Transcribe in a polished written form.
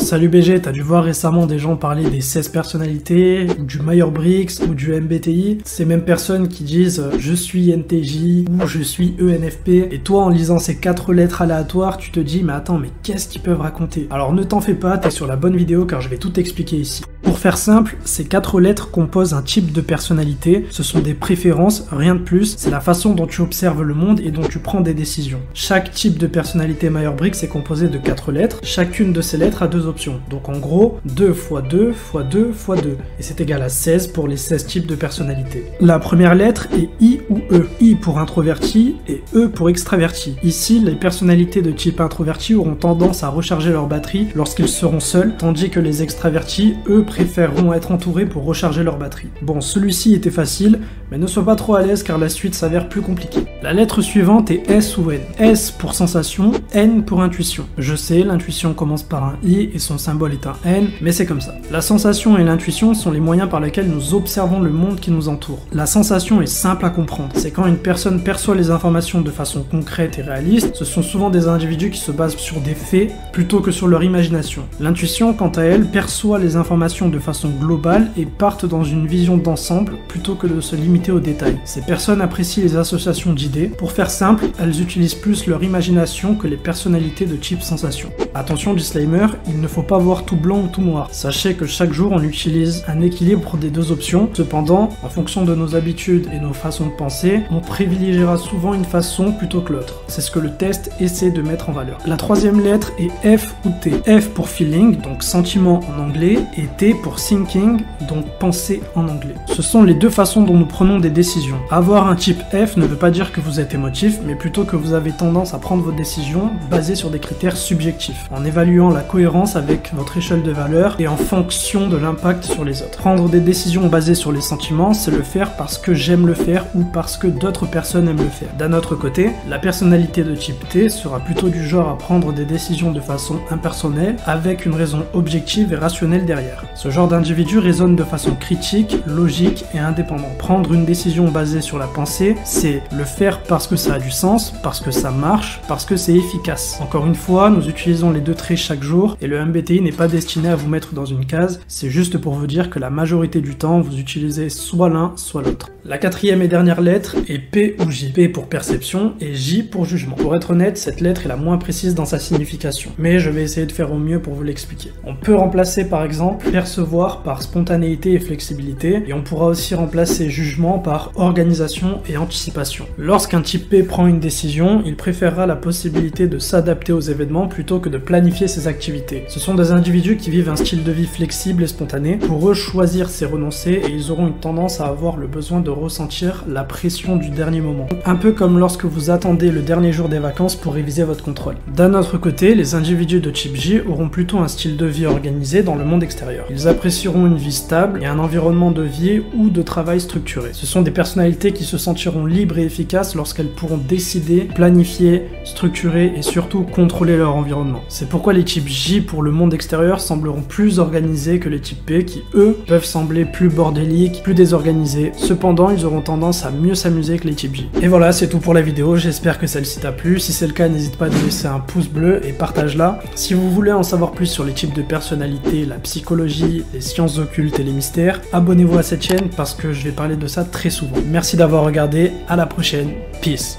Salut BG, t'as dû voir récemment des gens parler des 16 personnalités, ou du Myers-Briggs, ou du MBTI. Ces mêmes personnes qui disent je suis NTJ ou je suis ENFP. Et toi, en lisant ces 4 lettres aléatoires, tu te dis mais attends, mais qu'est-ce qu'ils peuvent raconter? Alors ne t'en fais pas, t'es sur la bonne vidéo car je vais tout expliquer ici. Pour faire simple, ces 4 lettres composent un type de personnalité, ce sont des préférences, rien de plus, c'est la façon dont tu observes le monde et dont tu prends des décisions. Chaque type de personnalité Myers-Briggs est composé de 4 lettres, chacune de ces lettres a 2 options. Donc en gros, 2 x 2 x 2 x 2, et c'est égal à 16 pour les 16 types de personnalités. La première lettre est I ou E, I pour introverti et E pour extraverti. Ici, les personnalités de type introverti auront tendance à recharger leur batterie lorsqu'ils seront seuls, tandis que les extravertis, eux, préféreront être entourés pour recharger leur batterie. Bon, celui-ci était facile, mais ne sois pas trop à l'aise car la suite s'avère plus compliquée. La lettre suivante est S ou N. S pour sensation, N pour intuition. Je sais, l'intuition commence par un I et son symbole est un N, mais c'est comme ça. La sensation et l'intuition sont les moyens par lesquels nous observons le monde qui nous entoure. La sensation est simple à comprendre. C'est quand une personne perçoit les informations de façon concrète et réaliste. Ce sont souvent des individus qui se basent sur des faits plutôt que sur leur imagination. L'intuition, quant à elle, perçoit les informations de façon globale et partent dans une vision d'ensemble plutôt que de se limiter aux détails. Ces personnes apprécient les associations d'idées. Pour faire simple, elles utilisent plus leur imagination que les personnalités de type sensation. Attention disclaimer, il ne faut pas voir tout blanc ou tout noir. Sachez que chaque jour on utilise un équilibre des 2 options. Cependant, en fonction de nos habitudes et nos façons de penser, on privilégiera souvent une façon plutôt que l'autre. C'est ce que le test essaie de mettre en valeur. La troisième lettre est F ou T. F pour feeling, donc sentiment en anglais, et T pour thinking, donc penser en anglais. Ce sont les 2 façons dont nous prenons des décisions. Avoir un type F ne veut pas dire que vous êtes émotif, mais plutôt que vous avez tendance à prendre vos décisions basées sur des critères subjectifs, en évaluant la cohérence avec votre échelle de valeur et en fonction de l'impact sur les autres. Prendre des décisions basées sur les sentiments, c'est le faire parce que j'aime le faire ou parce que d'autres personnes aiment le faire. D'un autre côté, la personnalité de type T sera plutôt du genre à prendre des décisions de façon impersonnelle, avec une raison objective et rationnelle derrière. Ce genre d'individu raisonne de façon critique, logique et indépendante. Prendre une décision basée sur la pensée, c'est le faire parce que ça a du sens, parce que ça marche, parce que c'est efficace. Encore une fois, nous utilisons les 2 traits chaque jour et le MBTI n'est pas destiné à vous mettre dans une case, c'est juste pour vous dire que la majorité du temps, vous utilisez soit l'un, soit l'autre. La 4e et dernière lettre est P ou J. P pour perception et J pour jugement. Pour être honnête, cette lettre est la moins précise dans sa signification, mais je vais essayer de faire au mieux pour vous l'expliquer. On peut remplacer par exemple percevoir par spontanéité et flexibilité, et on pourra aussi remplacer jugement par organisation et anticipation. Lorsqu'un type P prend une décision, il préférera la possibilité de s'adapter aux événements plutôt que de planifier ses activités. Ce sont des individus qui vivent un style de vie flexible et spontané. Pour eux, choisir c'est renoncer et ils auront une tendance à avoir le besoin de ressentir la pression du dernier moment. Un peu comme lorsque vous attendez le dernier jour des vacances pour réviser votre contrôle. D'un autre côté, les individus de type J auront plutôt un style de vie organisé dans le monde extérieur. Ils apprécieront une vie stable et un environnement de vie ou de travail structuré. Ce sont des personnalités qui se sentiront libres et efficaces lorsqu'elles pourront décider, planifier, structurer et surtout contrôler leur environnement. C'est pourquoi les types J pour le monde extérieur sembleront plus organisés que les types P qui, eux, peuvent sembler plus bordéliques, plus désorganisés. Cependant, ils auront tendance à mieux s'amuser que les types J. Et voilà, c'est tout pour la vidéo. J'espère que celle-ci t'a plu. Si c'est le cas, n'hésite pas à laisser un pouce bleu et partage-la. Si vous voulez en savoir plus sur les types de personnalités, la psychologie, les sciences occultes et les mystères, abonnez-vous à cette chaîne parce que je vais parler de ça très souvent. Merci d'avoir regardé, à la prochaine, peace.